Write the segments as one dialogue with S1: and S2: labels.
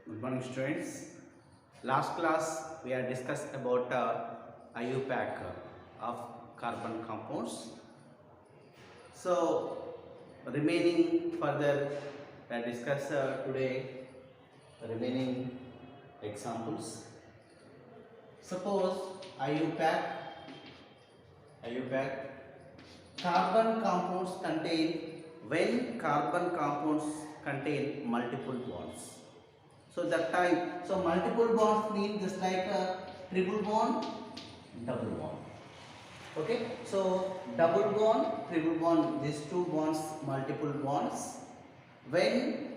S1: Good morning, students. Last class we have discussed about IUPAC of carbon compounds. So remaining further we have discussed today remaining examples. Suppose IUPAC carbon compounds contain when carbon compounds contain multiple bonds. So that time, so multiple bonds mean just like a triple bond, double bond. Okay, so double bond, triple bond, these two bonds, multiple bonds. When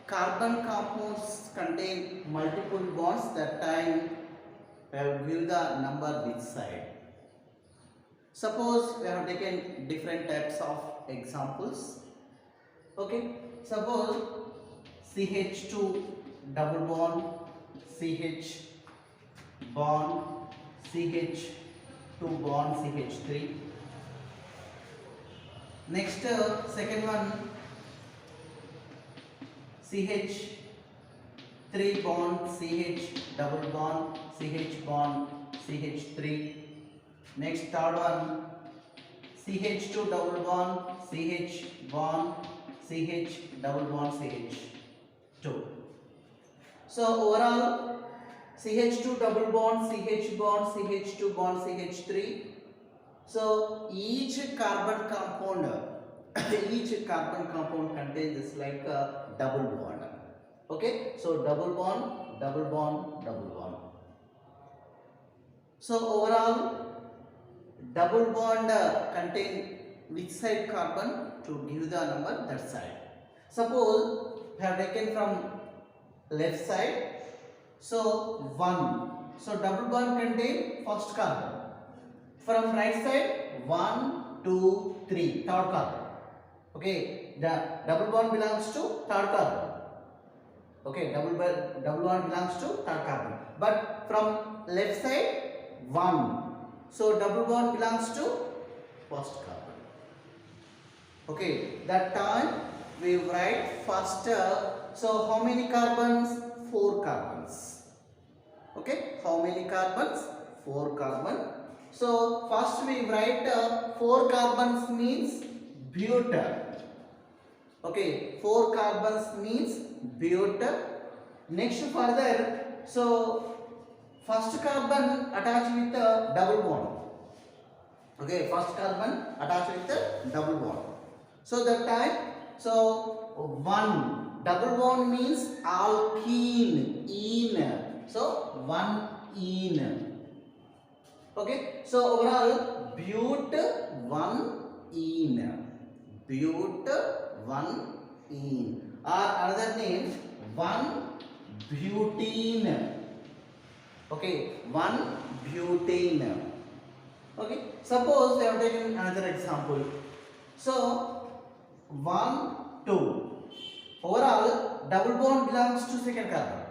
S1: carbon compounds contain multiple bonds, that time we have give the number which side. Suppose we have taken different types of examples. Okay, suppose CH2 double bond, CH bond, CH2 bond, CH3. Next, second one, CH3 bond, CH double bond, CH bond, CH3. Next, third one, CH2 double bond, CH bond, CH double bond, CH2. So overall, CH2 double bond, CH bond, CH2 bond, CH3. So each carbon compound, each carbon compound contains like a double bond. Okay, so double bond, double bond, double bond. So overall, double bond contain which side carbon to give the number that side. Suppose we have taken from left side, so 1. So double bond contain first carbon. From right side, 1, 2, 3, third carbon. Okay, the double bond belongs to third carbon. Okay, double bond belongs to third carbon. But from left side, 1. So double bond belongs to first carbon. Okay, that time we write first. So how many carbons? 4 carbons. Okay, how many carbons? 4 carbon. So first we write 4 carbons means butane. Okay, 4 carbons means butane. Next further, so first carbon attached with a double bond. Okay, first carbon attached with a double bond. So that time, so 1 double bond means alkene, ene. So 1 ene. Okay, so overall but 1 ene, but 1 ene, or another name 1 butene. Okay, 1 butane. Okay, suppose we have taken another example. So 1, 2. Overall, double bond belongs to second carbon.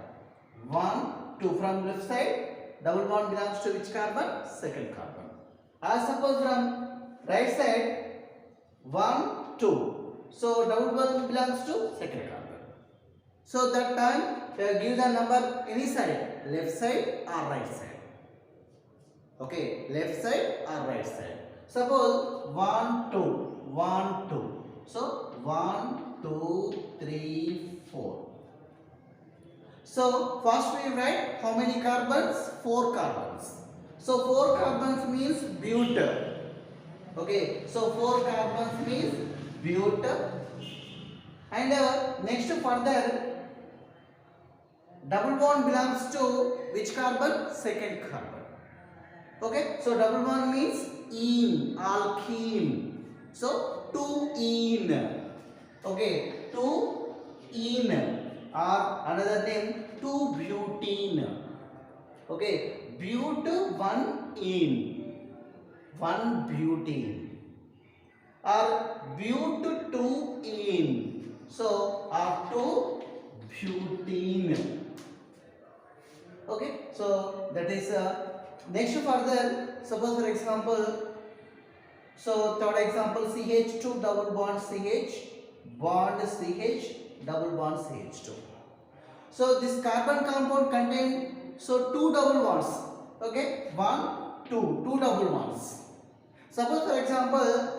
S1: 1, 2 from left side, double bond belongs to which carbon? Second carbon. As suppose from right side, 1, 2. So double bond belongs to second carbon. So that time, give the number any side, left side or right side. Okay, left side or right side. Suppose 1, 2, 1, 2. So 1, 2, 3, 4. So first we write how many carbons? 4 carbons. So 4 carbons means butane. Okay, so 4 carbons means butane. And next further, double bond belongs to which carbon? Second carbon. Okay, so double bond means ene, alkene. So 2 ene. Okay, 2 ene, or another name 2 butene. Okay, but 1 ene, 1 butene, or but 2 ene. So or 2 butene. Okay, so that is next further. Suppose for example, so third example, CH2 double bond CH bond CH double bond CH2. So this carbon compound contain so two double bonds. Okay, one, two double bonds. Suppose for example,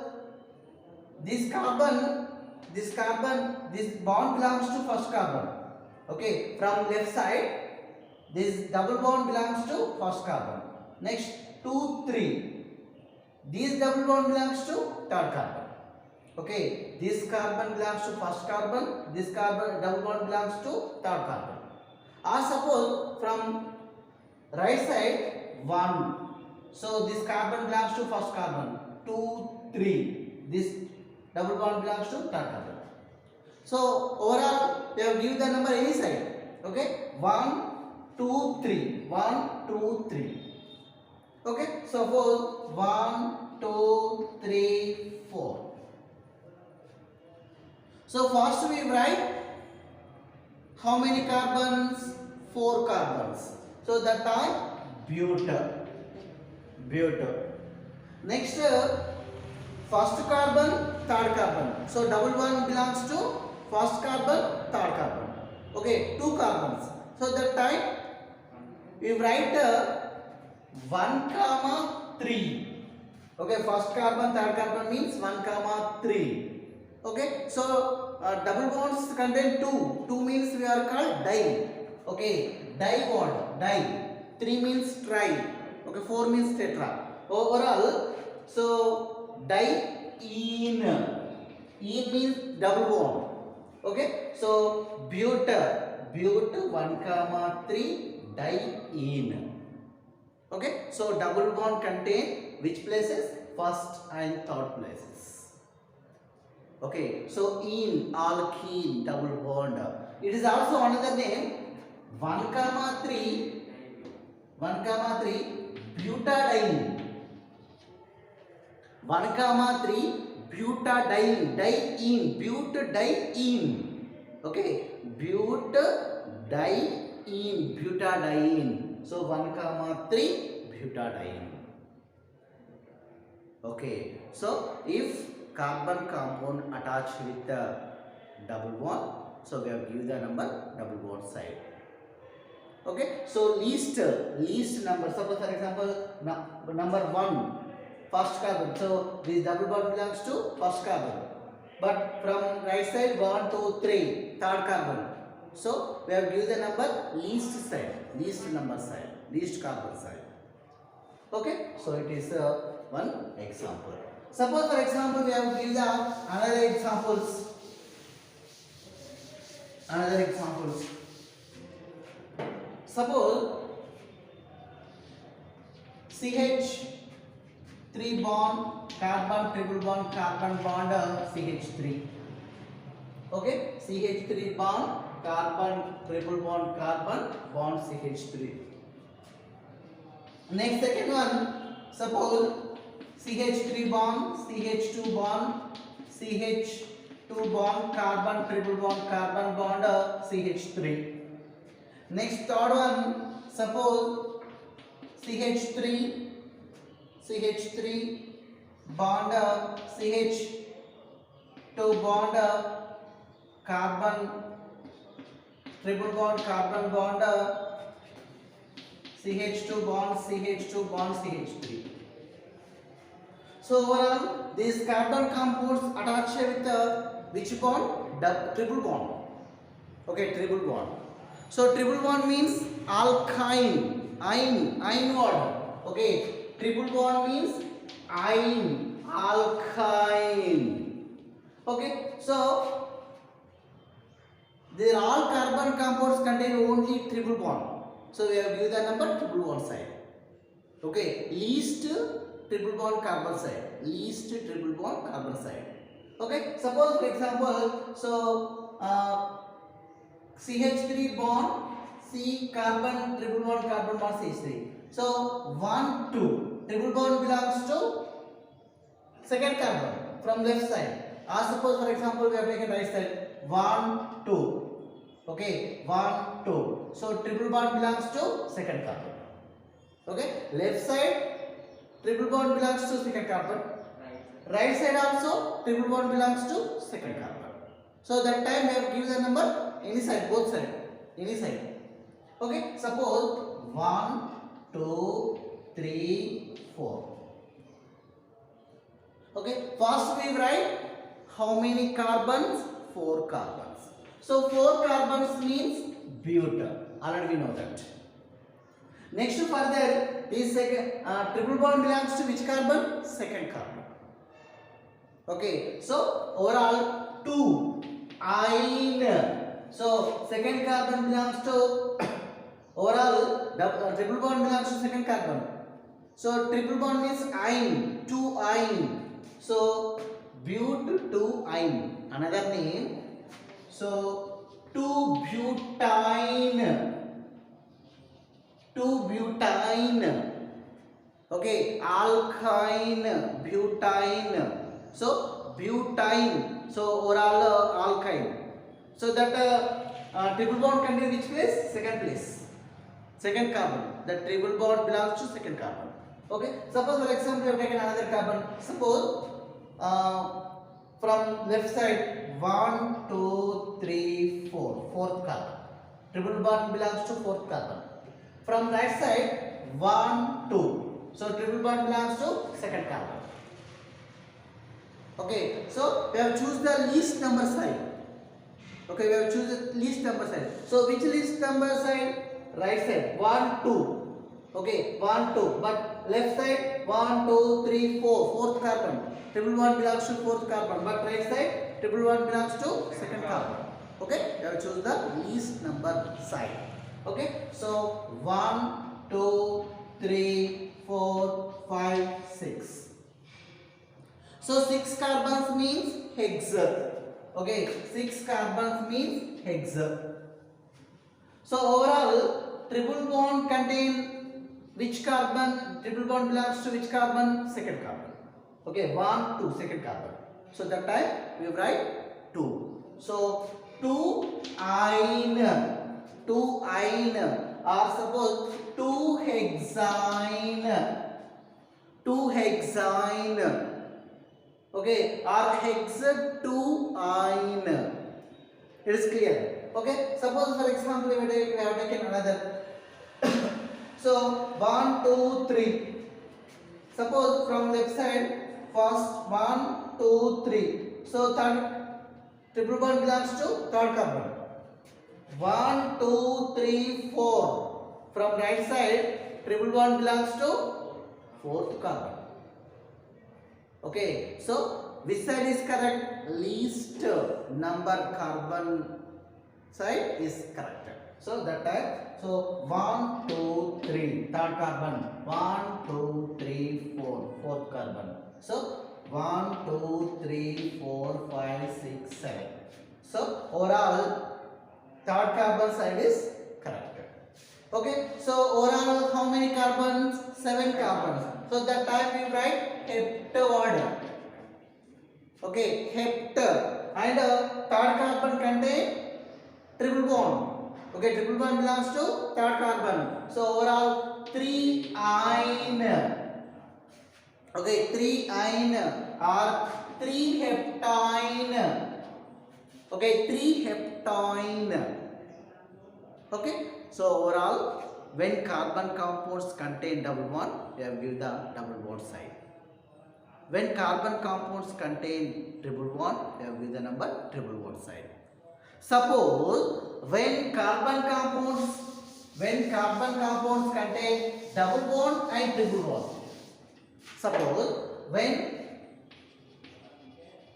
S1: this bond belongs to first carbon. Okay, from left side, this double bond belongs to first carbon. Next, 2, 3. This double bond belongs to third carbon. Okay, this carbon belongs to first carbon, this carbon double bond belongs to third carbon. Or suppose from right side 1. So this carbon belongs to first carbon. 2, 3. This double bond belongs to third carbon. So overall, we have given the number any side. Okay, 1, 2, 3. 1, 2, 3. Okay, suppose 1, 2, 3, 4. So first we write how many carbons? 4 carbons. So that time butyl. Next, first carbon, third carbon. So double bond belongs to first carbon, third carbon. Okay, 2 carbons. So that time we write 1, 3. Okay, first carbon, third carbon means 1, 3. Okay, so double bonds contain 2. 2 means we are called di. Okay, di bond, di. 3 means tri. Okay, 4 means tetra. Overall, so diene. Ene means double bond. Okay, so butyl 1, 3 diene. Okay, so double bond contain which places? First and third places. Okay, so ene, alkene, double bond. It is also another name 1, 3 butadiene. 1, 3 butadiene, butadiene. Okay, butadiene. So 1, 3 butadiene. Okay, so if carbon compound attached with the double bond, so we have given the number double bond side. Okay, so least number. Suppose for example number 1, first carbon. So this double bond belongs to first carbon. But from right side 1, 2, 3, third carbon. So we have given the number least number side, least carbon side. Okay, so it is one example. Suppose for example we have given another examples. Suppose CH3 bond, carbon, triple bond, carbon bond, CH3. Okay, CH3 bond, carbon, triple bond, carbon bond, CH3. Next, second one, suppose CH3 bond, CH2 bond, CH2 bond, carbon, triple bond, carbon bond, CH3. Next, third one, suppose CH3 bond, CH2 bond, carbon, triple bond, carbon bond, CH2 bond, CH3. So overall, these carbon compounds attached with which bond? The triple bond. Okay, triple bond. So triple bond means alkyne, ine word. Okay, triple bond means ine, alkyne. Okay, so they are all carbon compounds contain only triple bond. So we have given the number triple bond side. Okay, least triple bond carbon side. Okay, suppose for example, so CH3 bond, C carbon, triple bond, carbon bond, CH3. So 1, 2, triple bond belongs to second carbon from left side. Or suppose for example we have taken right side 1, 2. Okay, 1, 2. So triple bond belongs to second carbon. Okay, left side triple bond belongs to second carbon. Right side also triple bond belongs to second carbon. So that time we have given the number any side, both side. any side. Okay, suppose 1 2 3 4. Okay, first we write how many carbons? 4 carbons. So 4 carbons means butyl. Already we know that. Next further, this triple bond belongs to which carbon? Second carbon. Okay, so overall 2 ine. So second carbon belongs to overall triple bond belongs to second carbon. So triple bond means ine, 2 ine. So but 2 ine. Another name. So 2 butane. 2 butane. Okay, alkyne, butane. So butane. So overall alkyne. So that triple bond contains which place? Second place. Second carbon. The triple bond belongs to second carbon. Okay. Suppose for example we have taken another carbon. Suppose from left side 1 2 3 4, fourth carbon. Triple bond belongs to fourth carbon. From right side 1 2. So triple bond belongs to second carbon. Okay. So we have choose the least number side. Okay, we have choose the least number side. So which least number side? Right side 1 2. Okay, 1 2. But left side 1 2 3 4, fourth carbon. Triple bond belongs to fourth carbon. But right side triple bond belongs to second carbon. Okay, we have choose the least number side. Okay, so 1 2 3 4 5 6. So 6 carbons means hexa. Okay, 6 carbons means hexa. So overall triple bond contain which carbon? Triple bond belongs to which carbon? Second carbon. Okay, 1 2 second carbon. So that time we write 2. So 2 ine, 2 ine, or suppose 2 hexyne, 2 hexyne. Okay, or hexa 2 ine. It is clear. Okay, suppose for example we have taken another. So 1 2 3. Suppose from left side first 1 2 3. So third triple bond belongs to third carbon. 1 2 3 4. From right side triple bond belongs to fourth carbon. Okay, so which side is correct? Least number carbon side is correct. So that time, so 1 2 3 third carbon, 1 2 3 4 fourth carbon. So 1 2 3 4 5 6 7. So overall third carbon side is correct. Okay, so overall how many carbons? 7 carbons. So that time we write heptaword. Okay, hept. And third carbon contain triple bond. Okay, triple bond belongs to third carbon. So overall 3 ine. Okay, 3 ine or 3 heptine. Okay, 3 heptine. Okay, so overall when carbon compounds contain double bond, we have given the double bond side. When carbon compounds contain triple bond, we have given the number triple bond side. Suppose when carbon compounds contain double bond and triple bond. Suppose when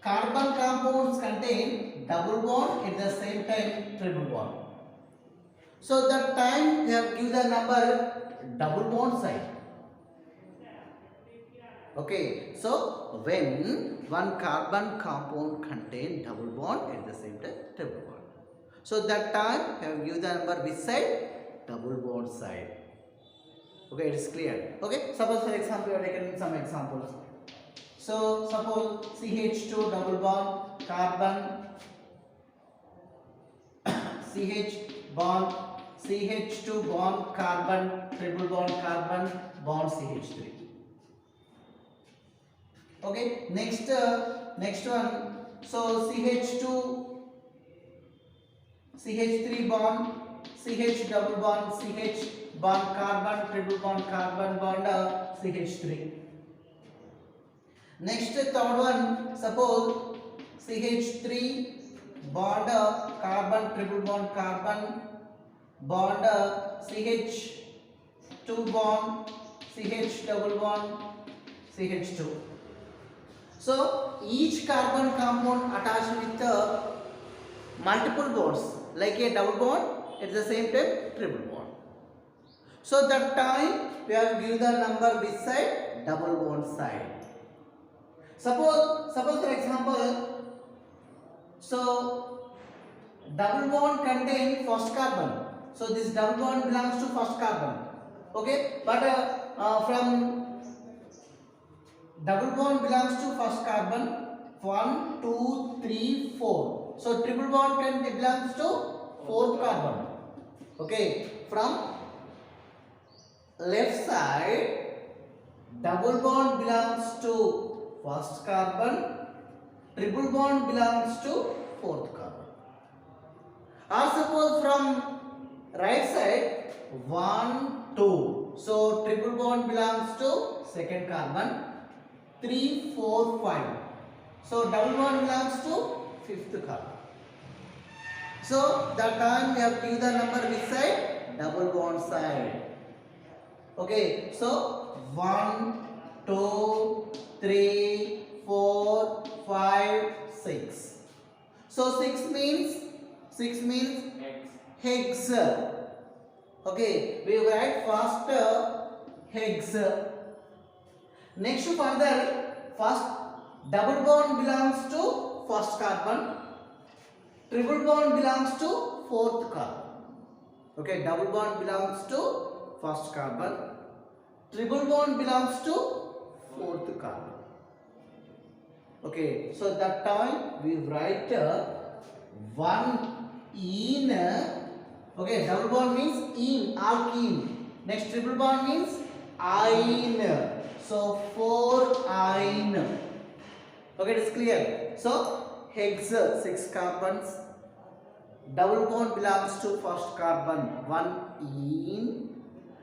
S1: carbon compounds contain double bond at the same time triple bond. So that time we have given the number double bond side. Okay, so when one carbon compound contain double bond at the same time triple bond. So that time we have given the number which side? Double bond side. Okay, it is clear. Okay, suppose for example we have taken some examples. So suppose CH2 double bond carbon CH bond CH2 bond carbon triple bond carbon bond CH3. Okay, next one. So CH2 CH3 bond CH double bond, CH bond carbon, triple bond carbon bond, CH3. Next third one, suppose CH3 bond carbon, triple bond carbon bond CH2 bond, CH double bond, CH2. So each carbon compound attached with multiple bonds, like a double bond, at the same time triple bond. So that time we have give the number which side? Double bond side. Suppose for example, so double bond contain first carbon. So this double bond belongs to first carbon. Okay, but from double bond belongs to first carbon. 1, 2, 3, 4. So triple bond belongs to fourth carbon. Okay, from left side, double bond belongs to first carbon, triple bond belongs to fourth carbon. Or suppose from right side, 1, 2. So triple bond belongs to second carbon, 3, 4, 5. So double bond belongs to fifth carbon. So that time we have to give the number which side? Double bond side. Okay, so 1, 2, 3, 4, 5, 6. So 6 means hex. Okay, we write first hex. Next further, first double bond belongs to first carbon, triple bond belongs to fourth carbon. Okay, double bond belongs to first carbon, triple bond belongs to fourth carbon. Okay, so that time we write 1 in. Okay, double bond means in, alkene. Next triple bond means ine. So 4 ine. Okay, it is clear. So hex 6 carbons. Double bond belongs to first carbon, 1 in.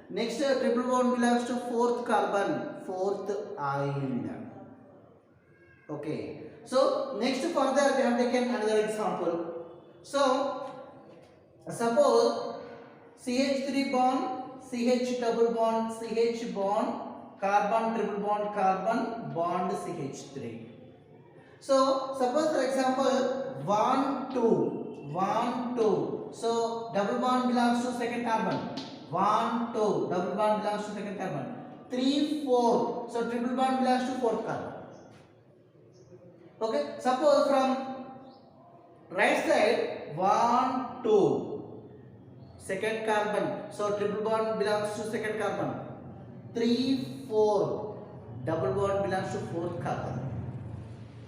S1: Next triple bond belongs to fourth carbon, fourth ine. Okay. So next further we have taken another example. So suppose CH3 bond, CH double bond, CH bond, carbon, triple bond, carbon, bond CH3. So suppose for example 1, 2, 1, 2. So double bond belongs to second carbon. 1, 2. Double bond belongs to second carbon. 3, 4. So triple bond belongs to fourth carbon. Okay. Suppose from right side 1, 2. Second carbon. So triple bond belongs to second carbon. 3, 4. Double bond belongs to fourth carbon.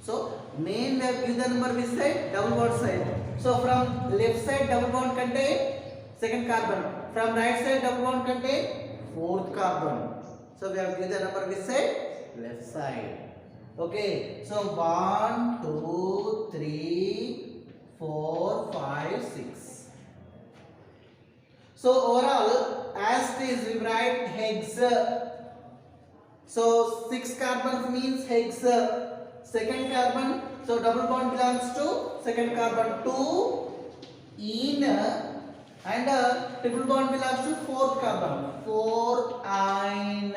S1: So main we have given the number which side? Double bond side. So from left side double bond contain second carbon. From right side double bond contain fourth carbon. So we have given the number which side? Left side. Okay. So 1, 2, 3, 4, 5, 6. So overall, as it is, we write hex. So 6 carbons means hex. Second carbon, so double bond belongs to second carbon, 2 in, and triple bond belongs to fourth carbon, 4 ine.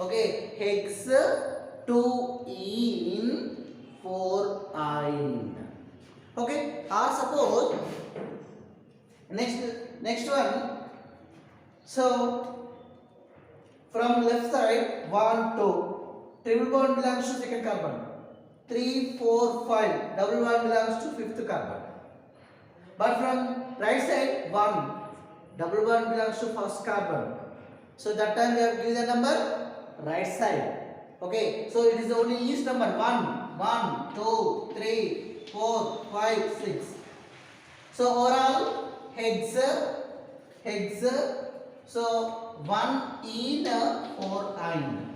S1: Okay, hex 2 in, 4 ine. Okay, or suppose next one. So from left side 1, 2. Triple bond belongs to second carbon. 3, 4, 5. Double bond belongs to fifth carbon. But from right side 1. Double bond belongs to first carbon. So that time we have given the number right side. Okay. So it is only each number 1, 1, 2, 3, 4, 5, 6. So overall hex. So 1 in, 4 ine.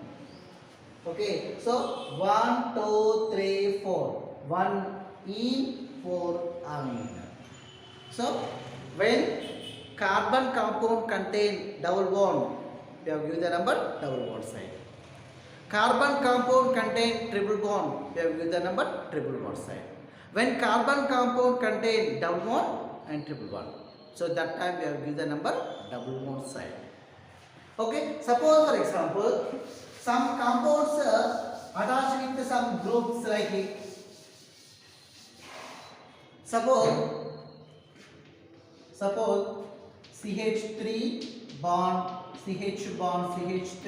S1: Okay, so 1, 2, 3, 4. 1 in, 4 ine. So When carbon compound contain double bond, we have given the number double bond side. Carbon compound contain triple bond, we have given the number triple bond side. When carbon compound contain double bond and triple bond, so that time we have given the number double bond side. Okay, suppose for example, some compounds attached with some groups like suppose CH3 bond CH bond CH3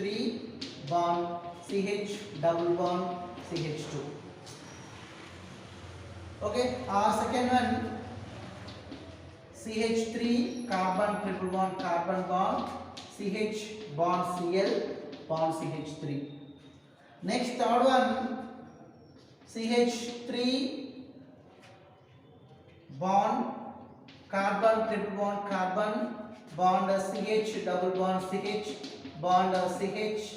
S1: bond CH double bond CH2. Okay, our second one CH3 carbon triple bond CH bond Cl bond CH3. Next third one CH3 bond carbon triple bond bond CH double bond CH bond CH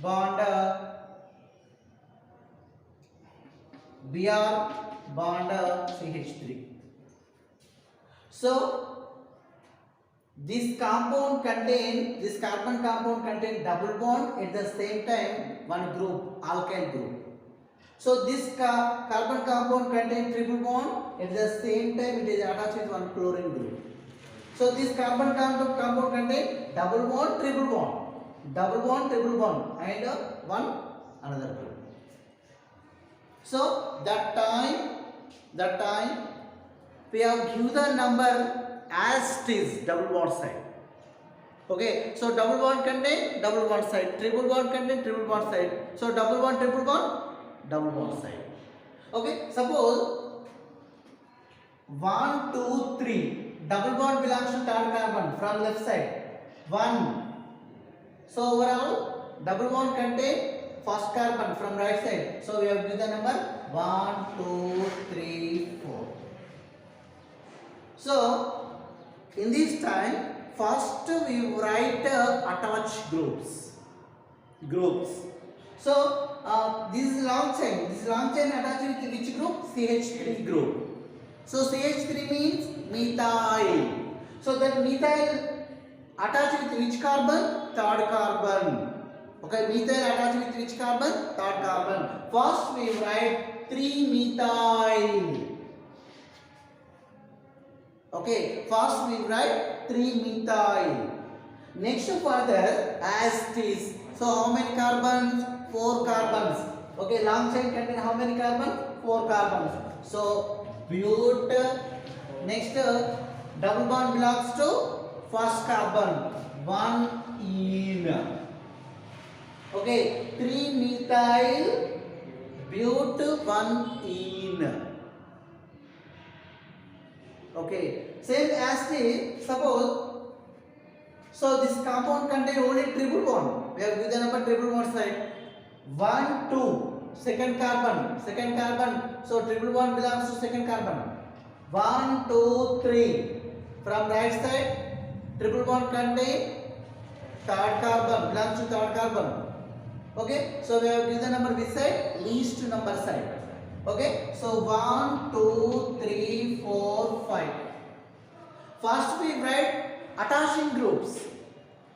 S1: bond Br bond CH3. So this carbon compound contain double bond at the same time one group, alkyl group. So this carbon compound contain triple bond at the same time it is attached with one chlorine group. So this carbon compound contain double bond, triple bond and one another group. So that time we have given the number as it is double bond side. Okay, so double bond contain double bond side, triple bond contain triple bond side. So double bond, triple bond, double bond side. Okay, suppose 1, 2, 3. Double bond belongs to third carbon from left side. 1. So overall double bond contain first carbon from right side. So we have given the number 1, 2, 3, 4. So in this time, first we write attached groups. So this is long chain. This long chain attached with which group? CH3 group. So CH3 means methyl. So that methyl attached with which carbon? Third carbon. Okay, methyl attached with which carbon? Third carbon. First we write 3-methyl. Okay, first we write 3-methyl. Next further as it is. So how many carbons? 4 carbons. Okay, long chain contain how many carbons? 4 carbons. So but next double bond belongs to first carbon 1 ene. Okay, 3-methyl but 1 ene. Okay, same as the suppose. So this compound contain only triple bond. We have given the number triple bond side 1, 2. Second carbon. So triple bond belongs to second carbon. 1, 2, 3. From right side, triple bond contain third carbon, belongs to third carbon. Okay, so we have given the number which side? Least number side. Okay, so 1, 2, 3, 4, 5. First we write attaching groups.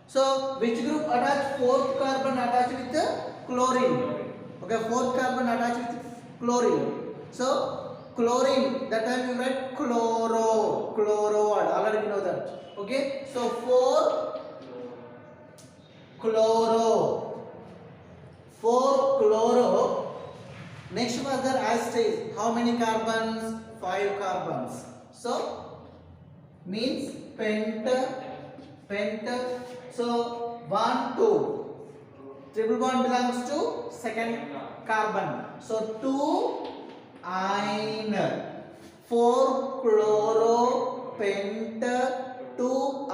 S1: So which group attached? Fourth carbon attached with chlorine. Okay, fourth carbon attached with chlorine. So chlorine, that time we write chloro word. Already we know that. Okay, so 4 chloro. Next further as stays. How many carbons? 5 carbons. So means pent. So 1, 2. Triple bond belongs to second carbon. So 2 ene. 4 chloro pent 2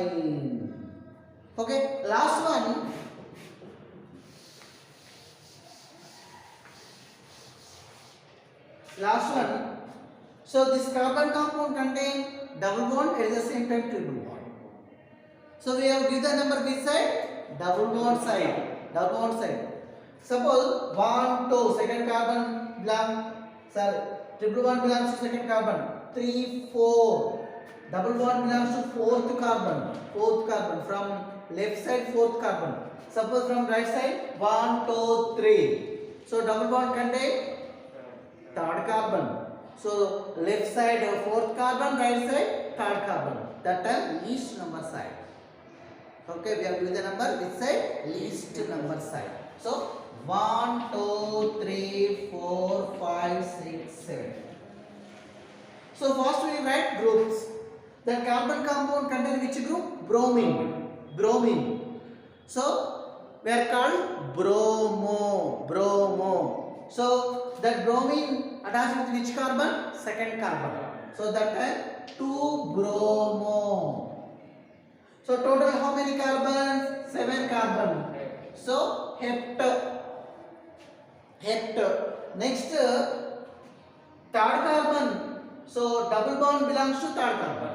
S1: ene. Okay, last one. So this carbon compound contain double bond at the same time triple bond. So we have given the number which side? Double bond side. Suppose 1, 2, second carbon belongs, triple bond belongs to second carbon. 3, 4. double bond belongs to fourth carbon. Fourth carbon from left side, fourth carbon. Suppose from right side, 1, 2, 3. So double bond contain third carbon. So left side fourth carbon, right side third carbon. That time least number side. Okay, we have given the number which side? Least number side. So 1, 2, 3, 4, 5, 6, 7. So first we write groups. The carbon compound contain which group? Bromine. Bromine. So we are called bromo. Bromo. So that bromine attached with which carbon? Second carbon. So that time 2 bromo. So total how many carbons? 7 carbon. So hept. Hept. Next third carbon. So double bond belongs to third carbon.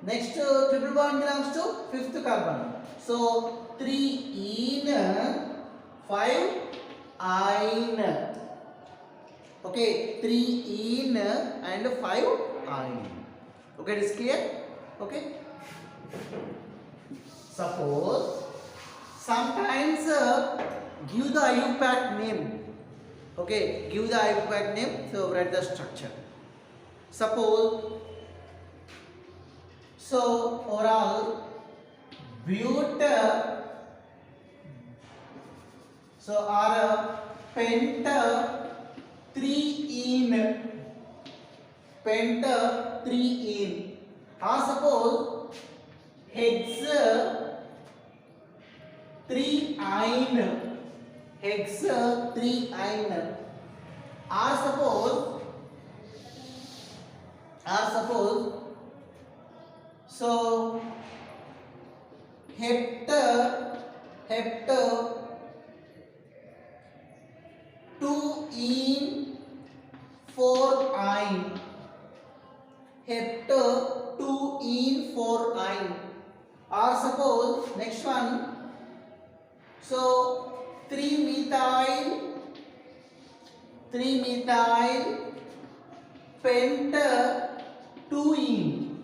S1: Next triple bond belongs to fifth carbon. So 3 ene, 5 ine. Okay, 3 ene and 5 ine. Okay, it is clear? Okay. Suppose sometimes give the IUPAC name. Okay, give the IUPAC name. So write the structure. Suppose so overall but so or penta 3 in or suppose hex 3 ine hex 3 ine or suppose so hept 2 in 4 ine hept 2 in 4 ine or suppose next one so 3 methyl pent 2 in.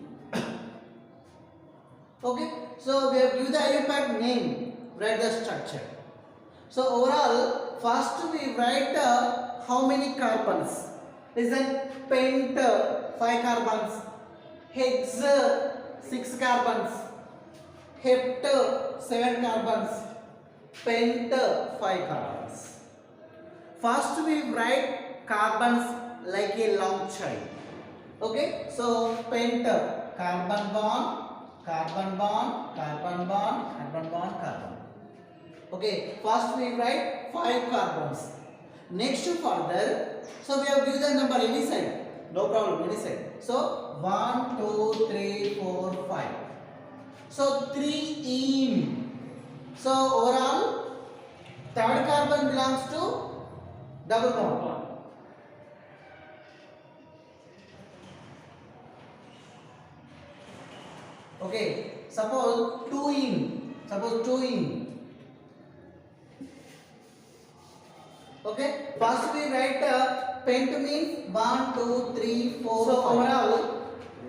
S1: Okay, so we have given the IUPAC name, write the structure. So overall, first we write how many carbons. Listen, pent 5 carbons, hex 6 carbons, hept 7 carbons, pent 5 carbons. First we write carbons like a long chain. Okay, so pent carbon bond, carbon bond, carbon bond, carbon bond, carbon. Okay, first we write 5 carbons. Next further, so we have given the number any side, no problem, any side. So 1, 2, 3, 4, 5. So 3 in. So overall, third carbon belongs to double bond. Okay, suppose 2 in. Okay, first we write pent means 1, 2, 3, 4. So 5. Overall,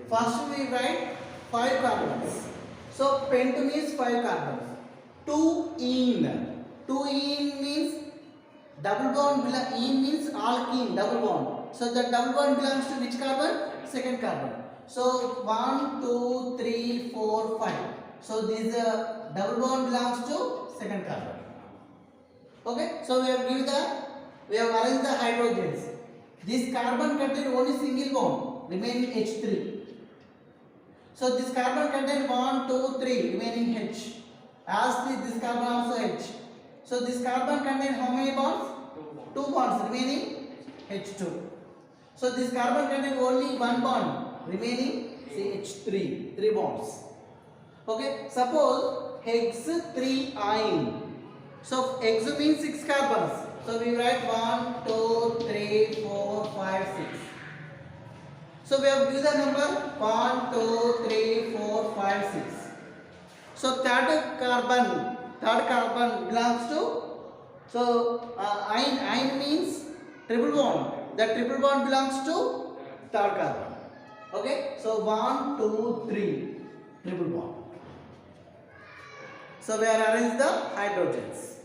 S1: first we write 5 carbons. So pent means 5 carbons. 2 in. 2 in means double bond. In means alkene, double bond. So the double bond belongs to which carbon? Second carbon. So 1, 2, 3, 4, 5. So this double bond belongs to second carbon. Okay, so we have arranged the hydrogens. This carbon contains only single bond, remaining H3. So this carbon contains 1, 2, 3, remaining H. As this carbon also H. So this carbon contains how many bonds? 2 bonds, remaining H2. So this carbon contains only 1 bond, remaining CH3, 3 bonds. Okay, suppose hex 3 ine. So hex means 6 carbons. So we write 1, 2, 3, 4, 5, 6. So we have given the number 1, 2, 3, 4, 5, 6. So third carbon belongs to, so ine means triple bond. That triple bond belongs to third carbon. Okay, so 1, 2, 3, triple bond. So we are arrange the hydrogens.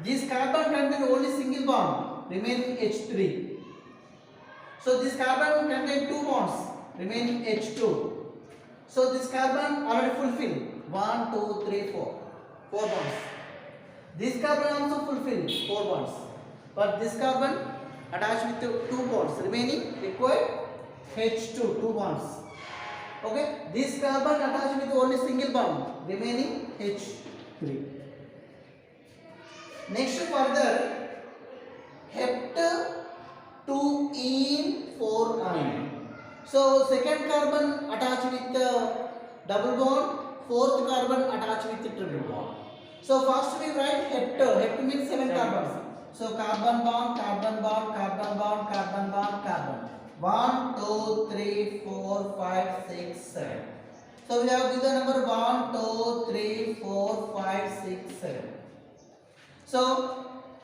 S1: This carbon contain only single bond, remaining H3. So this carbon contain two bonds, remaining H2. So this carbon already fulfilled 1, 2, 3, 4, 4 bonds. This carbon also fulfilled 4 bonds, but this carbon attached with two bonds, remaining required H2, 2 bonds. Okay, this carbon attached with only single bond, remaining H3. Next further, hept 2 ene 4 ine. So second carbon attached with double bond, fourth carbon attached with triple bond. So first we write hept. Hept means 7 carbons. So carbon bond, carbon bond, carbon bond, carbon bond, carbon. 1, 2, 3, 4, 5, 6, 7. So we have given the number 1, 2, 3, 4, 5, 6, 7. So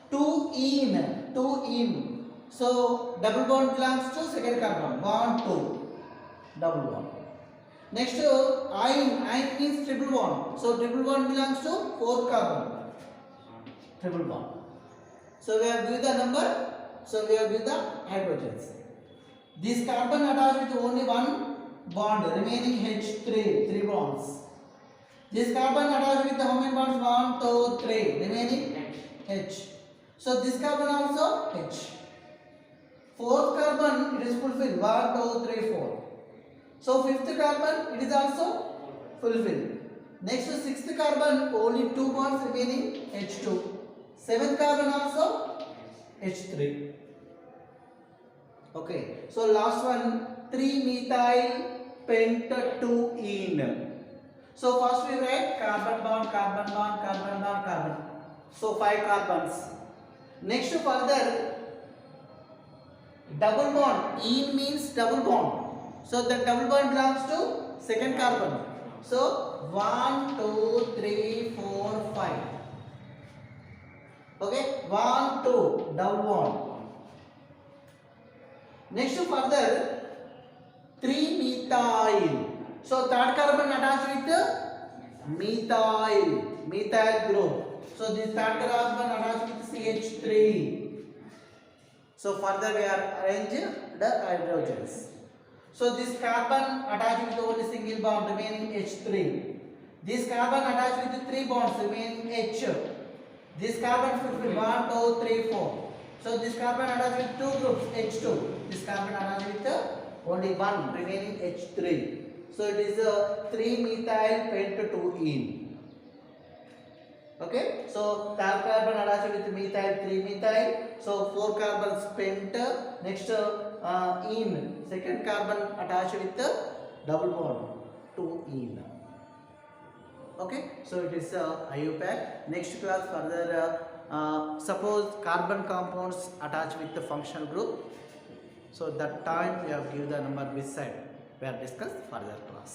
S1: 2 in. So double bond belongs to second carbon. 1, 2, double bond. Next ine means triple bond. So triple bond belongs to fourth carbon. Triple bond. So we have given the number. So we have given the hydrogens. This carbon attached with only one bond, remaining H3, 3 bonds. This carbon attached with how many bonds? 1, 2, 3, remaining H. So this carbon also H. Fourth carbon it is fulfilled 1, 2, 3, 4. So fifth carbon it is also fulfilled. Next to sixth carbon only 2 bonds remaining H2. Seventh carbon also H3. Okay. So last one 3-methyl pent-2-ene. So first we write carbon bond, carbon bond, carbon bond, carbon. So 5 carbons. Next further double bond. Ene means double bond. So the double bond belongs to second carbon. So 1, 2, 3, 4, 5. Okay, 1, 2 double bond. Next further 3-methyl. So third carbon attached with methyl group. So this third carbon attached with CH3. So further we are arrange the hydrogens. So this carbon attached with only single bond remaining H3. This carbon attached with 3 bonds remaining H. This carbon fulfilled 1, 2, 3, 4. So this carbon attached with 2 groups H2. This carbon attached with only one remaining H3. So it is a 3-methyl pent-2-ene. Okay. So third carbon attached with methyl 3-methyl. So 4 carbons pent. Next ene. Second carbon attached with double bond 2-ene. Okay. So it is IUPAC. Next class further. Suppose carbon compounds attached with the functional group. So that time we have given the number beside. We have discussed further class.